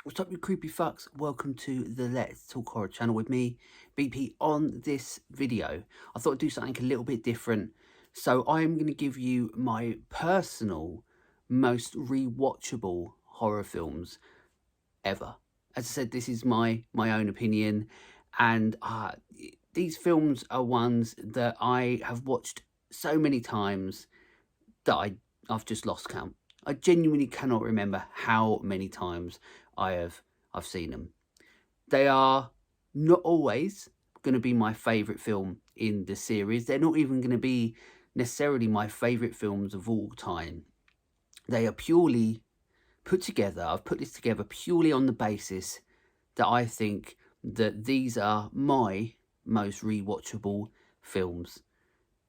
What's up, you creepy fucks? Welcome to the Let's Talk Horror channel with me, BP. On this video, I thought I'd do something a little bit different. So I'm going to give you my personal, most rewatchable horror films ever. As I said, this is my own opinion, and these films are ones that I have watched so many times that I've just lost count. I genuinely cannot remember how many times I've seen them. They are not always going to be my favourite film in the series. They're not even going to be necessarily my favourite films of all time. They are purely put together. I've put this together purely on the basis that I think that these are my most rewatchable films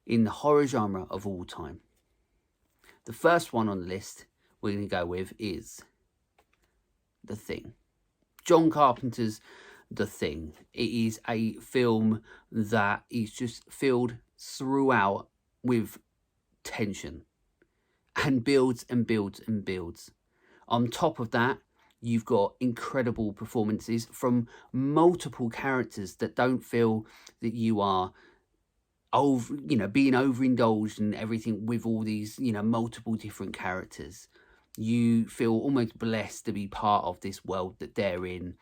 in the horror genre of all time. The first one on the list we're going to go with is The Thing. John Carpenter's The Thing. It is a film that is just filled throughout with tension and builds and builds and builds. On top of that, you've got incredible performances from multiple characters that don't feel that you are being overindulged and everything with all these, multiple different characters. You feel almost blessed to be part of this world that they're in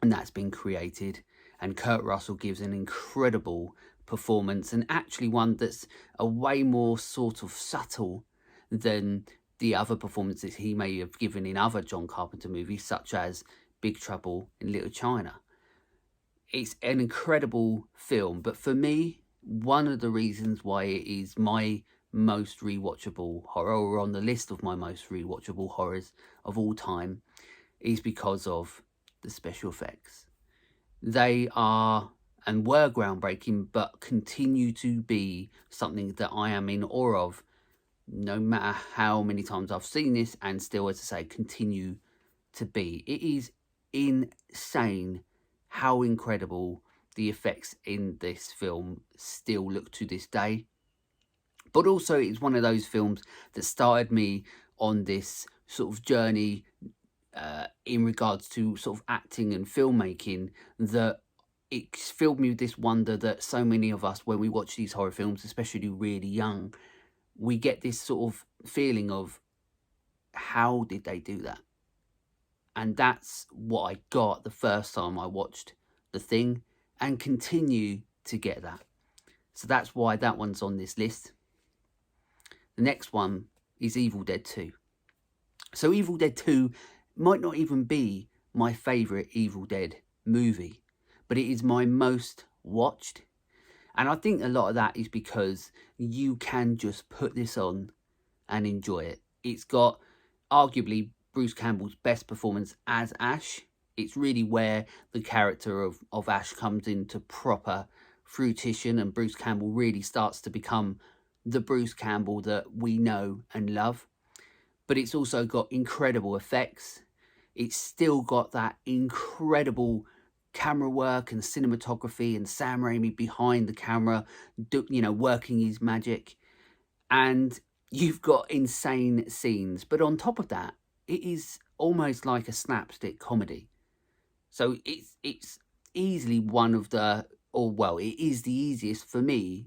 and that's been created. And Kurt Russell gives an incredible performance, and actually one that's a way more sort of subtle than the other performances he may have given in other John Carpenter movies, such as Big Trouble in Little China. It's an incredible film, but for me, one of the reasons why it is my most rewatchable horror, or on the list of my most rewatchable horrors of all time, is because of the special effects. They are and were groundbreaking, but continue to be something that I am in awe of, no matter how many times I've seen this, and still, as I say, continue to be. It is insane how incredible the effects in this film still look to this day. But also, it's one of those films that started me on this sort of journey in regards to sort of acting and filmmaking, that it filled me with this wonder that so many of us, when we watch these horror films, especially really young, we get this sort of feeling of, how did they do that? And that's what I got the first time I watched The Thing, and continue to get that. So that's why that one's on this list. The next one is Evil Dead 2. So Evil Dead 2 might not even be my favourite Evil Dead movie, but it is my most watched. And I think a lot of that is because you can just put this on and enjoy it. It's got arguably Bruce Campbell's best performance as Ash. It's really where the character of Ash comes into proper fruition, and Bruce Campbell really starts to become the Bruce Campbell that we know and love. But it's also got incredible effects. It's still got that incredible camera work and cinematography, and Sam Raimi behind the camera, working his magic. And you've got insane scenes. But on top of that, it is almost like a slapstick comedy. So it's easily one of the, it is the easiest for me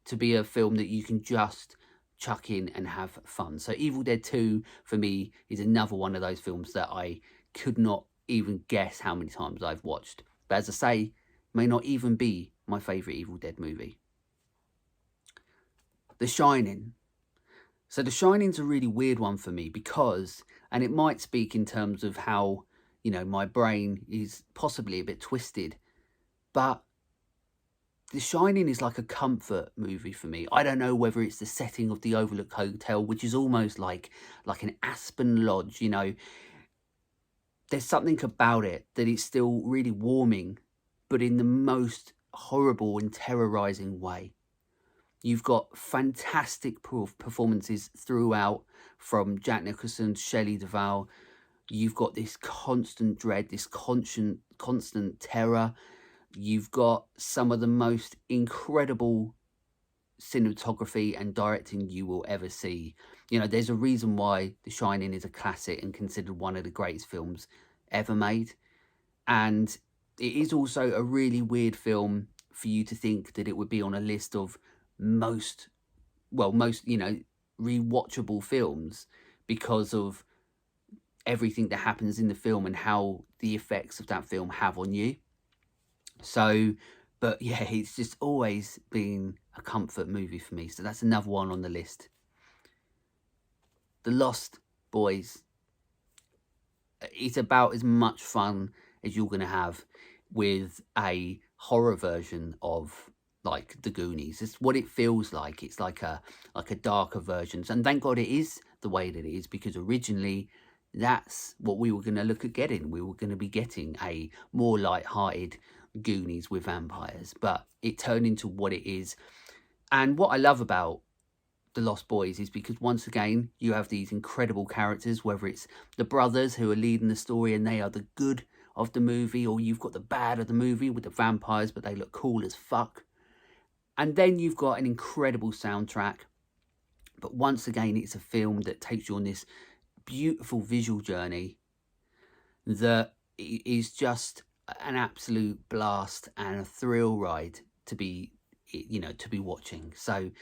to be a film that you can just chuck in and have fun. So Evil Dead 2 for me is another one of those films that I could not even guess how many times I've watched. But as I say, may not even be my favourite Evil Dead movie. The Shining. So The Shining's a really weird one for me because, and it might speak in terms of how, my brain is possibly a bit twisted, but The Shining is like a comfort movie for me. I don't know whether it's the setting of the Overlook Hotel, which is almost like an Aspen Lodge, There's something about it that is still really warming, but in the most horrible and terrorizing way. You've got fantastic performances throughout, from Jack Nicholson to Shelley Duvall. You've got this constant dread, this constant terror. You've got some of the most incredible cinematography and directing you will ever see. There's a reason why The Shining is a classic and considered one of the greatest films ever made. And it is also a really weird film for you to think that it would be on a list of most, rewatchable films, because of everything that happens in the film and how the effects of that film have on you. So, but yeah, it's just always been a comfort movie for me. So that's another one on the list. The Lost Boys. It's about as much fun as you're going to have with a horror version of like The Goonies. It's what it feels like. It's like a darker version. And thank God it is the way that it is, because originally that's what we were going to look at getting. We were going to be getting a more light-hearted Goonies with vampires, but it turned into what it is. And what I love about The Lost Boys is because, once again, you have these incredible characters, whether it's the brothers who are leading the story and they are the good of the movie, or you've got the bad of the movie with the vampires, but they look cool as fuck. And then you've got an incredible soundtrack. But once again, it's a film that takes you on this beautiful visual journey that is just an absolute blast and a thrill ride to be watching. So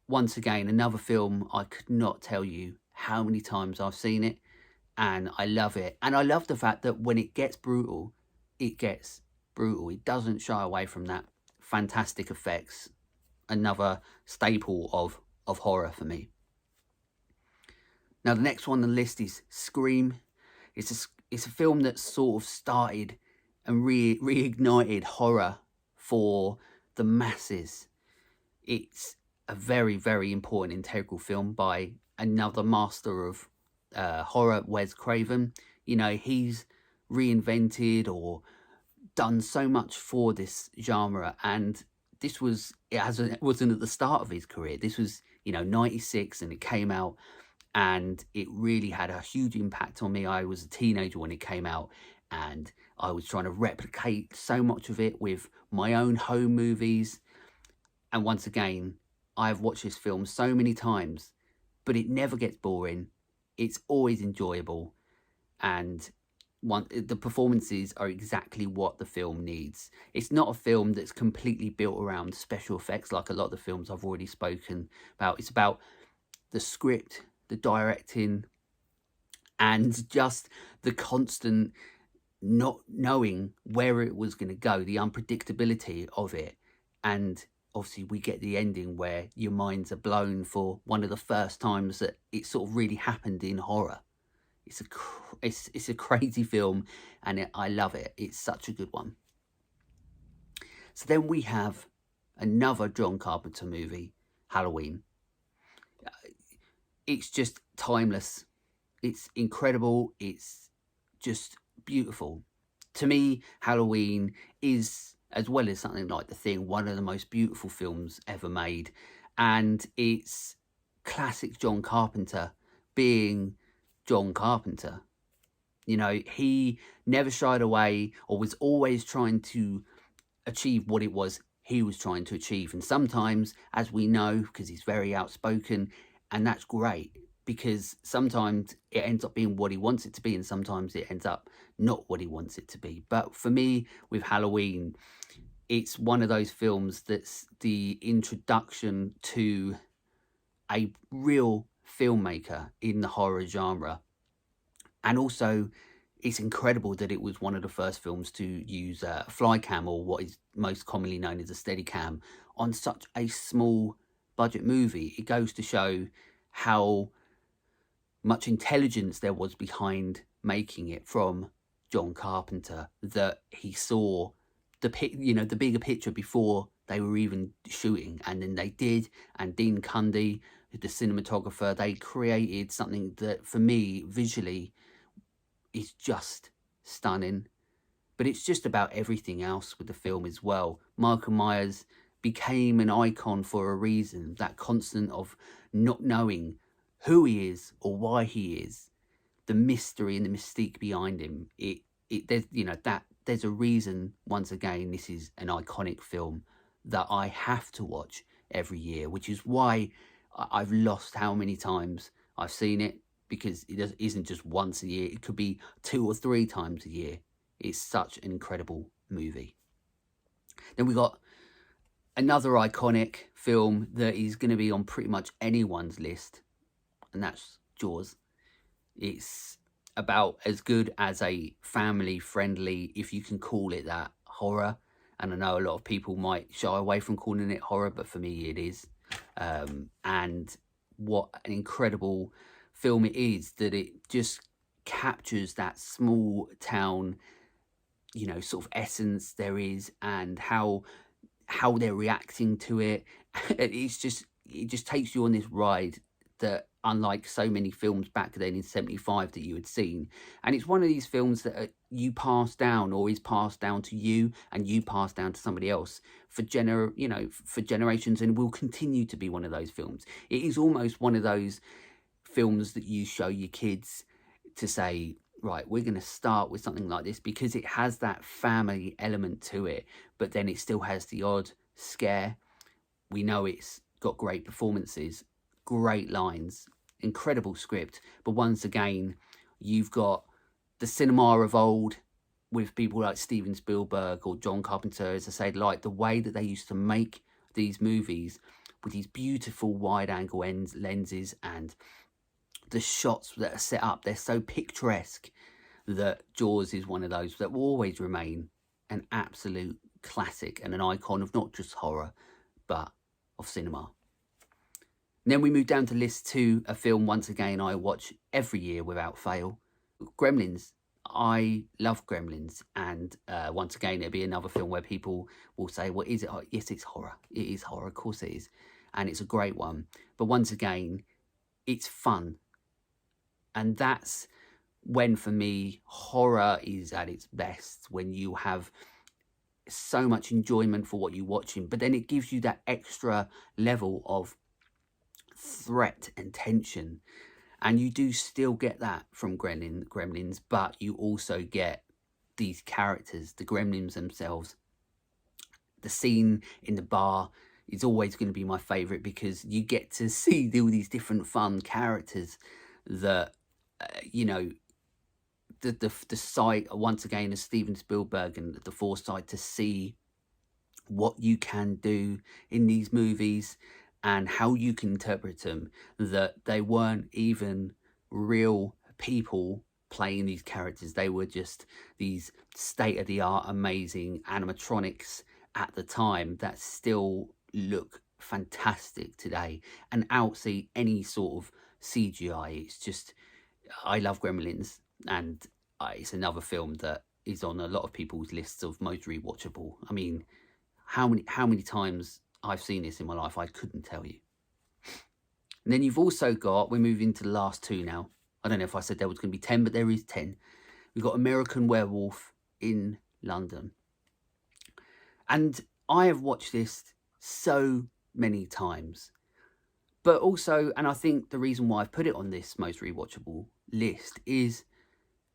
once again, another film I could not tell you how many times I've seen it, and I love it. And I love the fact that when it gets brutal, it gets brutal. It doesn't shy away from that. Fantastic effects. Another staple of horror for me. Now, the next one on the list is Scream. It's a film that sort of started and reignited horror for the masses. It's a very, very important, integral film by another master of horror, Wes Craven. You know, he's reinvented or done so much for this genre, and it wasn't at the start of his career. This was, 96, and it came out, and it really had a huge impact on me. I was a teenager when it came out, and I was trying to replicate so much of it with my own home movies. And once again, I've watched this film so many times, but it never gets boring. It's always enjoyable, and the performances are exactly what the film needs. It's not a film that's completely built around special effects like a lot of the films I've already spoken about. It's about the script, the directing, and just the constant not knowing where it was going to go, the unpredictability of it. And obviously we get the ending where your minds are blown for one of the first times that it sort of really happened in horror. It's a crazy film, and I love it. It's such a good one. So then we have another John Carpenter movie, Halloween. It's just timeless. It's incredible. It's just beautiful. To me, Halloween is, as well as something like The Thing, one of the most beautiful films ever made. And it's classic John Carpenter being John Carpenter. He never shied away, or was always trying to achieve what it was he was trying to achieve. And sometimes, as we know, because he's very outspoken, and that's great, because sometimes it ends up being what he wants it to be, and sometimes it ends up not what he wants it to be. But for me, with Halloween, it's one of those films that's the introduction to a real filmmaker in the horror genre. And also, it's incredible that it was one of the first films to use a fly cam, or what is most commonly known as a Steadicam, on such a small budget movie. It goes to show how much intelligence there was behind making it from John Carpenter, that he saw the bigger picture before they were even shooting. And then they did, and Dean Cundy, the cinematographer, they created something that, for me, visually, is just stunning. But it's just about everything else with the film as well. Michael Myers became an icon for a reason. That constant of not knowing who he is or why he is, the mystery and the mystique behind him. There's a reason. Once again, this is an iconic film that I have to watch every year, which is why I've lost how many times I've seen it, because it isn't just once a year. It could be 2 or 3 times a year. It's such an incredible movie. Then we got another iconic film that is going to be on pretty much anyone's list, and that's Jaws. It's about as good as a family-friendly, if you can call it that, horror. And I know a lot of people might shy away from calling it horror, but for me it is. And what an incredible film it is, that it just captures that small town, you know, sort of essence there is, and how they're reacting to it. It just takes you on this ride that, unlike so many films back then in '75 that you had seen, and it's one of these films that you pass down, or is passed down to you, and you pass down to somebody else for generations, and will continue to be one of those films. It is almost one of those films that you show your kids to say, right, we're going to start with something like this because it has that family element to it, but then it still has the odd scare. We know it's got great performances, great lines, incredible script, but once again, you've got the cinema of old with people like Steven Spielberg or John Carpenter, as I said, like the way that they used to make these movies with these beautiful wide-angle lenses, and the shots that are set up, they're so picturesque, that Jaws is one of those that will always remain an absolute classic and an icon of not just horror, but of cinema. And then we move down to list 2, a film once again I watch every year without fail, Gremlins. I love Gremlins, and once again it'll be another film where people will say, well, is it horror? Yes, it's horror. It is horror, of course it is, and it's a great one. But once again, it's fun, and that's when, for me, horror is at its best, when you have so much enjoyment for what you're watching, but then it gives you that extra level of threat and tension. And you do still get that from Gremlins, but you also get these characters, the Gremlins themselves. The scene in the bar is always going to be my favourite, because you get to see all these different fun characters that, the sight, once again, of Steven Spielberg and the foresight to see what you can do in these movies and how you can interpret them, that they weren't even real people playing these characters. They were just these state-of-the-art, amazing animatronics at the time that still look fantastic today and outsee any sort of CGI. It's just, I love Gremlins, and it's another film that is on a lot of people's lists of most rewatchable. I mean, how many times I've seen this in my life, I couldn't tell you. And then you've also got, we're moving to the last 2 now. I don't know if I said there was going to be 10, but there is 10. We've got American Werewolf in London. And I have watched this so many times. But also, and I think the reason why I've put it on this most rewatchable list is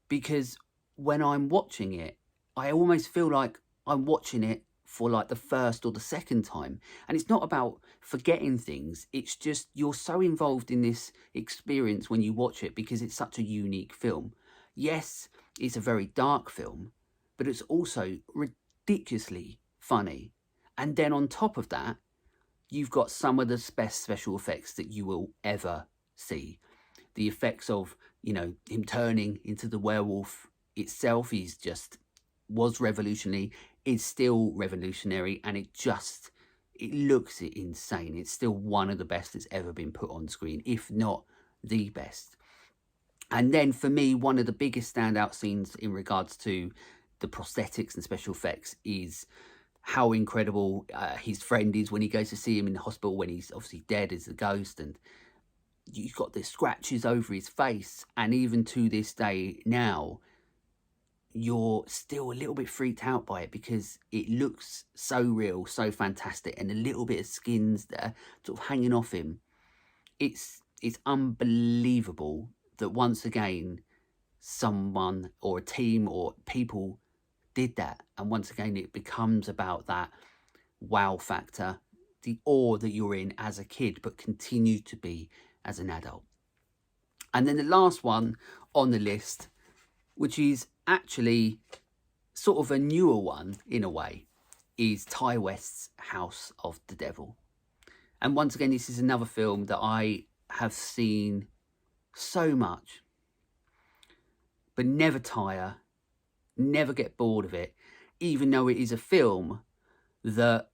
because when I'm watching it, I almost feel like I'm watching it for like the first or the second time. And it's not about forgetting things. It's just, you're so involved in this experience when you watch it because it's such a unique film. Yes, it's a very dark film, but it's also ridiculously funny. And then on top of that, you've got some of the best special effects that you will ever see. The effects of, him turning into the werewolf itself was revolutionary, is still revolutionary, and it looks insane. It's still one of the best that's ever been put on screen, if not the best. And then for me, one of the biggest standout scenes in regards to the prosthetics and special effects is how incredible his friend is when he goes to see him in the hospital, when he's obviously dead as a ghost, and you've got the scratches over his face. And even to this day now, you're still a little bit freaked out by it because it looks so real, so fantastic, and a little bit of skins that are sort of hanging off him. It's unbelievable that once again someone or a team or people did that, and once again it becomes about that wow factor, the awe that you're in as a kid but continue to be as an adult. And then the last one on the list, which is actually sort of a newer one in a way, is Ti West's House of the Devil. And once again, this is another film that I have seen so much, but never tire, never get bored of it, even though it is a film that,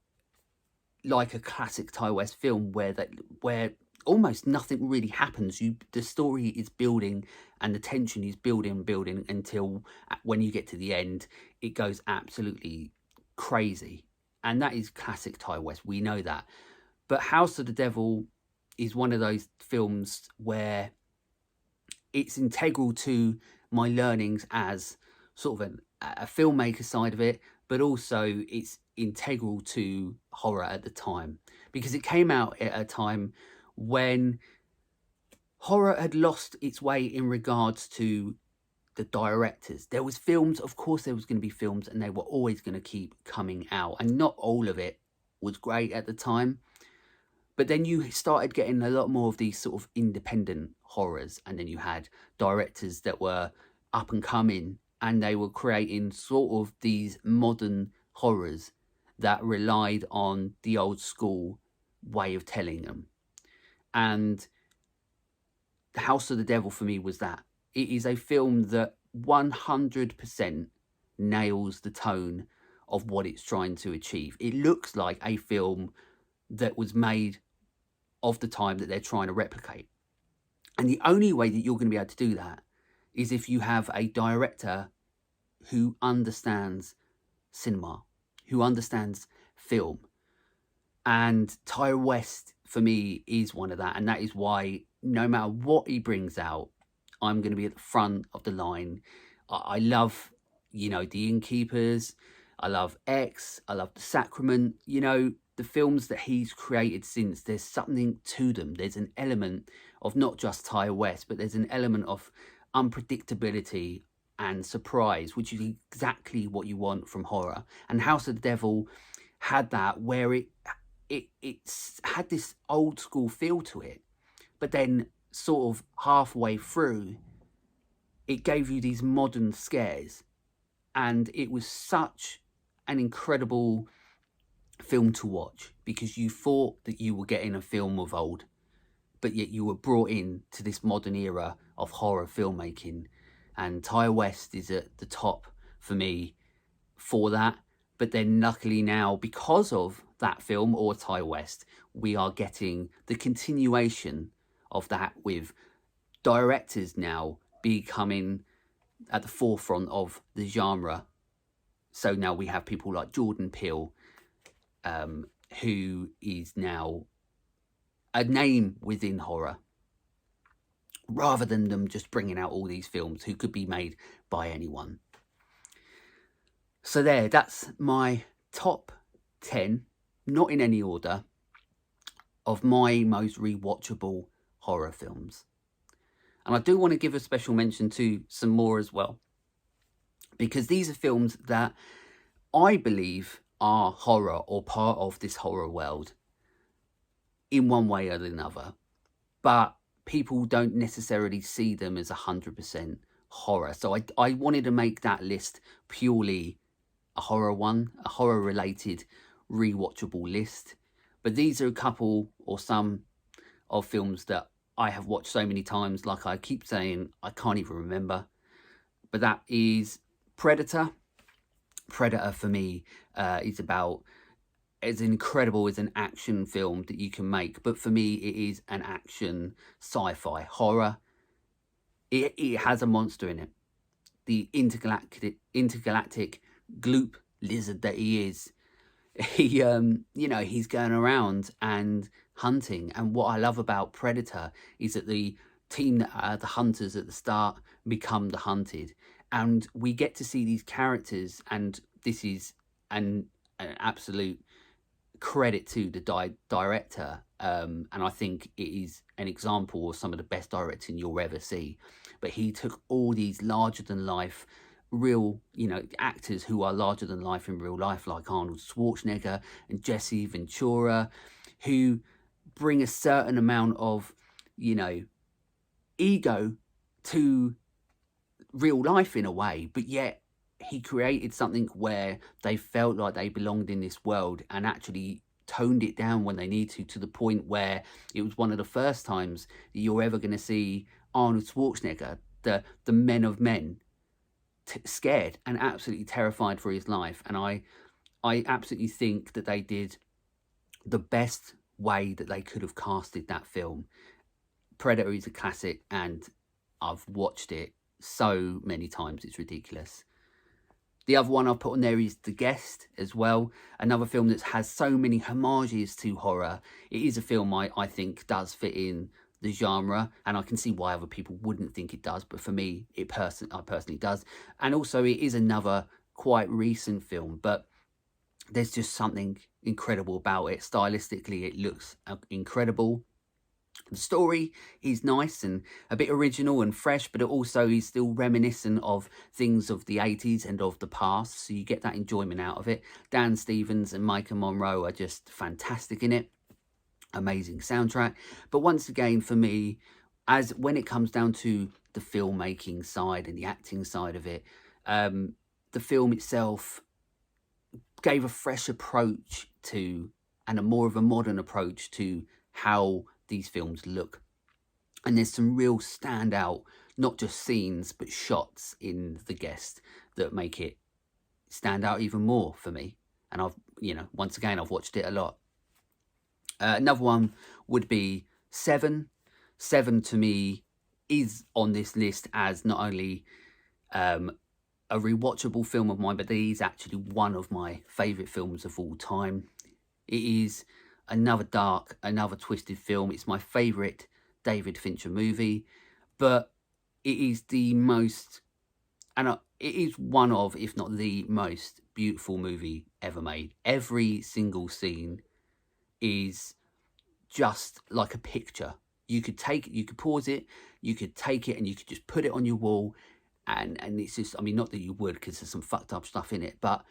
like a classic Ti West film, where almost nothing really happens. The story is building and the tension is building until when you get to the end, it goes absolutely crazy. And that is classic Ti West. We know that. But House of the Devil is one of those films where it's integral to my learnings as sort of a filmmaker side of it, but also it's integral to horror at the time, because it came out at a time when horror had lost its way in regards to the directors. There was films, of course there was going to be films, and they were always going to keep coming out, and not all of it was great at the time. But then you started getting a lot more of these sort of independent horrors, and then you had directors that were up and coming, and they were creating sort of these modern horrors that relied on the old school way of telling them. And The House of the Devil for me was that. It is a film that 100% nails the tone of what it's trying to achieve. It looks like a film that was made of the time that they're trying to replicate. And the only way that you're going to be able to do that is if you have a director who understands cinema, who understands film. And Ti West, for me, is one of that. And that is why no matter what he brings out, I'm going to be at the front of the line. I love, you know, The Innkeepers. I love X. I love The Sacrament. You know, the films that he's created since, there's something to them. There's an element of not just Ti West, but there's an element of unpredictability and surprise, which is exactly what you want from horror. And House of the Devil had that, where it's had this old school feel to it, but then sort of halfway through, it gave you these modern scares. And it was such an incredible film to watch, because you thought that you were getting a film of old, but yet you were brought in to this modern era of horror filmmaking. And Ti West is at the top for me for that. But then luckily now, because of that film or Ti West, we are getting the continuation of that, with directors now becoming at the forefront of the genre. So now we have people like Jordan Peele, who is now a name within horror, rather than them just bringing out all these films who could be made by anyone. So that's my top 10, not in any order, of my most rewatchable horror films. And I do want to give a special mention to some more as well, because these are films that I believe are horror or part of this horror world in one way or another, but people don't necessarily see them as 100% horror. So I wanted to make that list purely a horror one, a horror related rewatchable list. But these are a couple or some of films that I have watched so many times, like I keep saying, I can't even remember. But that is Predator. Predator for me is about as incredible as an action film that you can make. But for me, it is an action sci-fi horror. It has a monster in it. The intergalactic gloop lizard that he is. He, he's going around and hunting. And what I love about Predator is that the team that are the hunters at the start become the hunted. And we get to see these characters, and this is an absolute credit to the director. And I think it is an example of some of the best directing you'll ever see. But he took all these larger than life real, actors who are larger than life in real life, like Arnold Schwarzenegger and Jesse Ventura, who bring a certain amount of, ego to real life in a way, but yet he created something where they felt like they belonged in this world and actually toned it down when they need to the point where it was one of the first times that you're ever going to see Arnold Schwarzenegger, the men of men, scared and absolutely terrified for his life. And I absolutely think that they did the best way that they could have casted that film. Predator is a classic, and I've watched it so many times it's ridiculous. The other one I've put on there is The Guest as well. Another film that has so many homages to horror. It is a film I think does fit in the genre, and I can see why other people wouldn't think it does, but for me, I personally does. And also, it is another quite recent film, but there's just something incredible about it. Stylistically, it looks incredible. The story is nice and a bit original and fresh, but it also is still reminiscent of things of the 80s and of the past, so you get that enjoyment out of it. Dan Stevens and Micah Monroe are just fantastic in it. Amazing soundtrack. But once again, for me, as when it comes down to the filmmaking side and the acting side of it, the film itself gave a fresh approach to, and a more of a modern approach to, how these films look. And there's some real standout, not just scenes, but shots in The Guest that make it stand out even more for me. And I've, once again, I've watched it a lot. Another one would be Seven. Seven, to me, is on this list as not only a rewatchable film of mine, but it is actually one of my favourite films of all time. It is another dark, another twisted film. It's my favourite David Fincher movie, but it is the most, and it is one of, if not the most beautiful movie ever made. Every single scene is just like a picture. You could pause it, you could take it, and you could just put it on your wall, and it's just, I mean, not that you would, because there's some fucked up stuff in it, but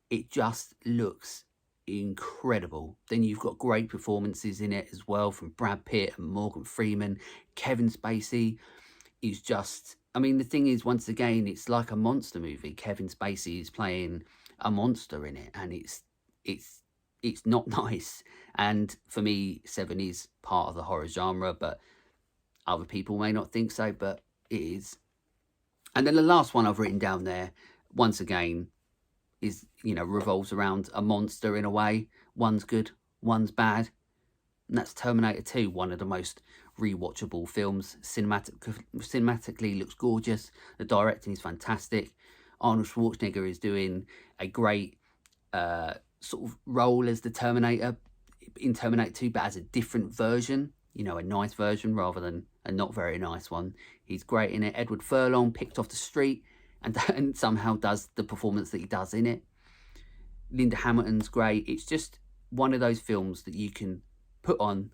it just looks incredible. Then you've got great performances in it as well from Brad Pitt and Morgan Freeman. Kevin Spacey is just, I mean, the thing is, once again, it's like a monster movie. Kevin Spacey is playing a monster in it, and it's not nice. And for me, Seven is part of the horror genre, but other people may not think so, but it is. And then the last one I've written down there, once again, is, revolves around a monster in a way. One's good, one's bad. And that's Terminator 2, one of the most rewatchable films. Cinematically looks gorgeous. The directing is fantastic. Arnold Schwarzenegger is doing a great sort of role as the Terminator in Terminator 2, but as a different version, a nice version rather than a not very nice one. He's great in it. Edward Furlong, picked off the street, and somehow does the performance that he does in it. Linda Hamilton's great. It's just one of those films that you can put on,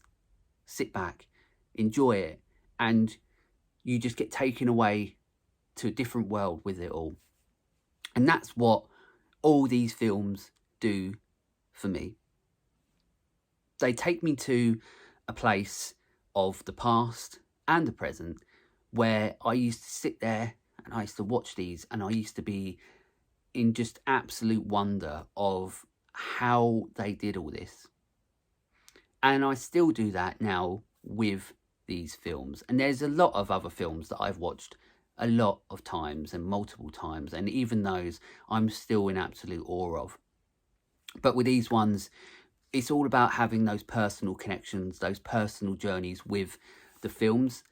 sit back, enjoy it, and you just get taken away to a different world with it all. And that's what all these films do for me. They take me to a place of the past and the present where I used to sit there and I used to watch these, and I used to be in just absolute wonder of how they did all this. And I still do that now with these films. And there's a lot of other films that I've watched a lot of times and multiple times, and even those I'm still in absolute awe of. But with these ones, it's all about having those personal connections, those personal journeys with the films.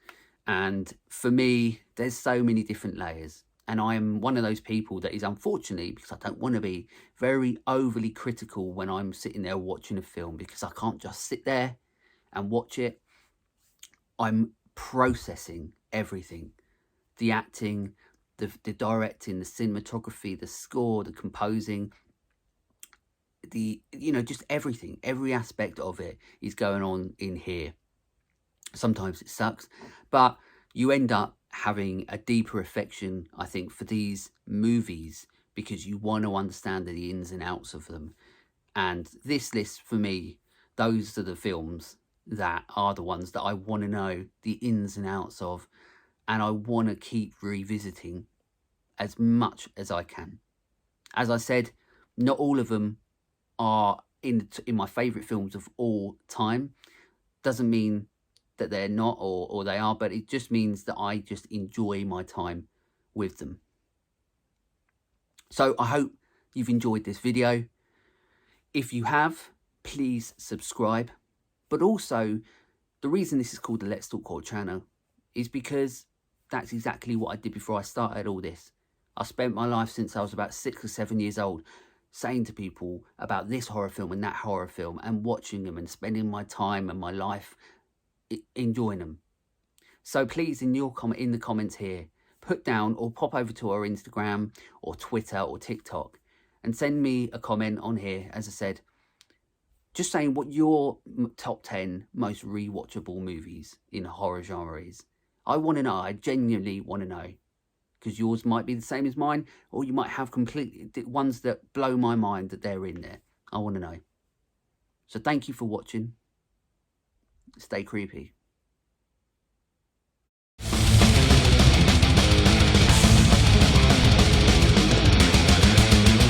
And for me, there's so many different layers. And I'm one of those people that is, unfortunately, because I don't want to be, very overly critical when I'm sitting there watching a film, because I can't just sit there and watch it. I'm processing everything. The acting, the directing, the cinematography, the score, the composing, just everything. Every aspect of it is going on in here. Sometimes it sucks, but you end up having a deeper affection, I think, for these movies, because you want to understand the ins and outs of them. And this list, for me, those are the films that are the ones that I want to know the ins and outs of, and I want to keep revisiting as much as I can. As I said, not all of them are in my favourite films of all time. Doesn't mean that they're not, or they are, but it just means that I just enjoy my time with them. So I hope you've enjoyed this video. If you have, please subscribe. But also, the reason this is called the Let's Talk Horror channel is because that's exactly what I did before I started all this. I spent my life since I was about 6 or 7 years old saying to people about this horror film and that horror film, and watching them and spending my time and my life enjoying them. So please, in the comments here, put down or pop over to our Instagram or Twitter or TikTok and send me a comment on here, as I said, just saying what your top 10 most rewatchable movies in horror genre is. I want to know. I genuinely want to know. Because yours might be the same as mine, or you might have completely ones that blow my mind that they're in there. I want to know. So thank you for watching. Stay creepy.